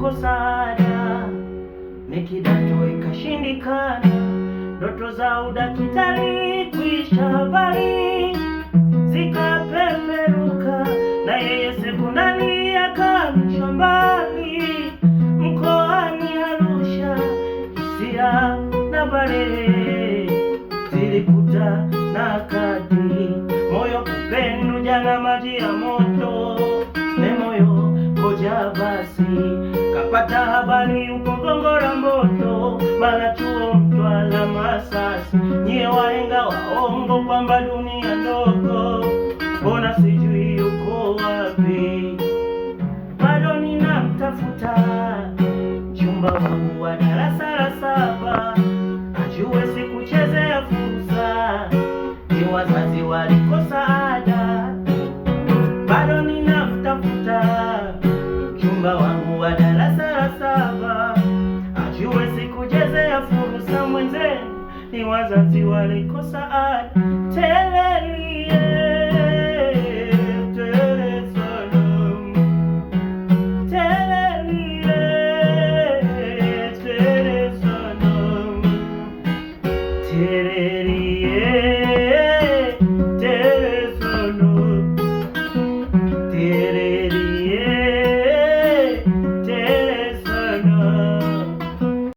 kukosa ada, mikidato ikashindikana, ndoto za udaktari kuisha, habari zikapeperuka, na yeye sekondari akahamishwa mbali mkoani Arusha. Hisia na Barehe zilikuta na kadi, moyo kupenda jana maji ya moto, ne moyo koja basi. Kapata habari uko Gongo la Mboto, mara chuo Mtwara Masasi. Nyie wahenga waongo kwamba dunia ndogo, mbona sijui uko wapi? Bado ninamtafuta mchumba wangu wa darasa la 7, ajue sikuchezea fursa, ni wazazi walikosa ada. Bado ninamtafuta mchumba wangu wa darasa la 7, ajue sikuchezea fursa, mwenzenu ni wazazi walikosa ada.